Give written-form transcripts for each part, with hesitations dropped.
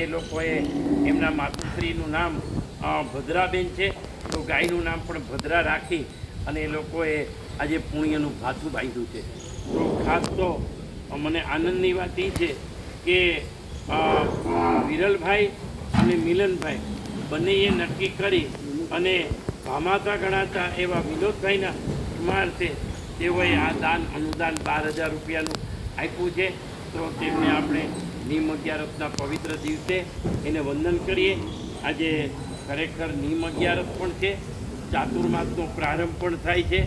એ લોકોએ એમના માતુશ્રીનું નામ ભદ્રાબેન છે, તો ગાયનું નામ પણ ભદ્રા રાખી અને એ લોકોએ આજે પુણ્યનું ભાથું બાંધ્યું છે. તો ખાસ તો મને આનંદની વાત એ છે કે વિરલભાઈ અને મિલનભાઈ બંનેએ નક્કી કરી અને ભામાતા ગણાતા એવા વિનોદભાઈના સ્મારકે તેઓએ આ દાન અનુદાન 12,000 રૂપિયાનું આપ્યું છે. તો તેમને આપણે નીમ અગિયારસના પવિત્ર દિવસે એને વંદન કરીએ. આજે ખરેખર નીમ અગિયારસ પણ છે, ચાતુર્માસનો પ્રારંભ પણ થાય છે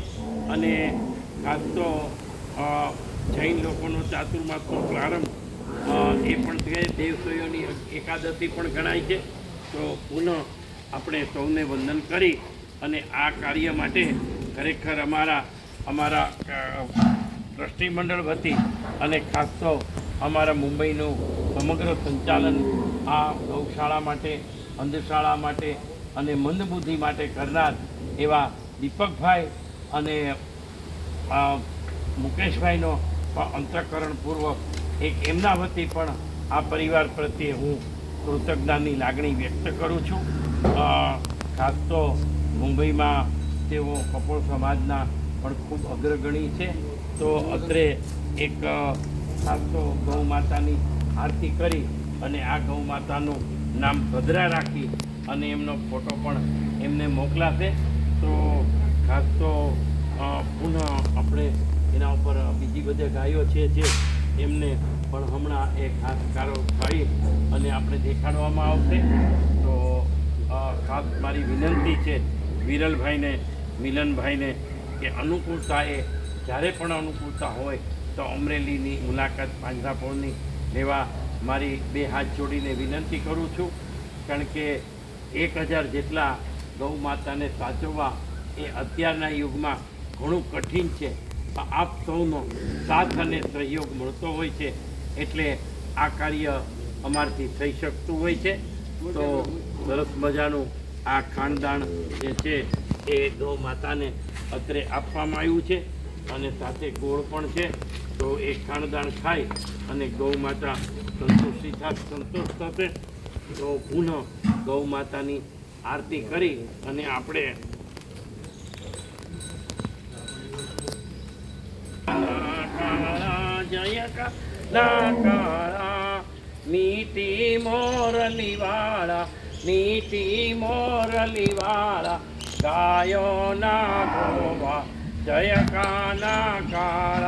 અને ખાસ તો જૈન લોકોનો ચાતુર્માસનો પ્રારંભ એ પણ છે, દેવસોયોની એકાદશી પણ ગણાય છે. તો પુનઃ આપણે સૌને વંદન કરી અને આ કાર્ય માટે ખરેખર અમારા ટ્રસ્ટી મંડળ વતી અને ખાસ તો અમારા મુંબઈનું સમગ્ર સંચાલન આ ગૌશાળા માટે, અંધશાળા માટે અને મંદબુદ્ધિ માટે કરનાર એવા દીપકભાઈ અને મુકેશભાઈનો અંતઃકરણપૂર્વક એક એમના વતી પણ આ પરિવાર પ્રત્યે હું કૃતજ્ઞતાની લાગણી વ્યક્ત કરું છું. ખાસ તો મુંબઈમાં તેઓ કપોળ સમાજના પણ ખૂબ અગ્રગણી છે. તો અત્રે એક ખાસ તો ગૌ માતાની આરતી કરી અને આ ગૌ માતાનું નામ ભદ્રા રાખી અને એમનો ફોટો પણ એમને મોકલાશે. તો ખાસ તો પુનઃ આપણે એના ઉપર બીજી બધી ગાયો છે જે એમને પણ હમણાં એ ખાસ કારો કરી અને આપણે દેખાડવામાં આવશે. તો ખાસ મારી વિનંતી છે વિરલભાઈને, મિલનભાઈને કે અનુકૂળતાએ જ્યારે પણ અનુકૂળતા હોય તો અમરેલીની મુલાકાત પાંજરાપોળની લેવા મારી 2 હાથ જોડીને વિનંતી કરું છું. કારણ કે 1,000 જેટલા ગૌ માતાને સાચવવા એ અત્યારના યુગમાં ઘણું કઠિન છે. આપ સૌનો સાથ અને સહયોગ મળતો હોય છે એટલે આ કાર્ય અમારથી થઈ શકતું હોય છે. તો સરસ મજાનું આ ખાનદાન જે છે એ ગૌ માતાને અત્રે આપવામાં આવ્યું છે અને સાથે ગોળ પણ છે. તો એ ખાનદાન ખાઈ અને ગૌ માતા સંતોષ થશે. તો પુનઃ ગૌ માતાની આરતી કરી અને આપણે જય કાળા મીઠી મોરલીવાળા, મીઠી મોરલીવાળા ગાયો ના ગોવા, જય કાના કાળા.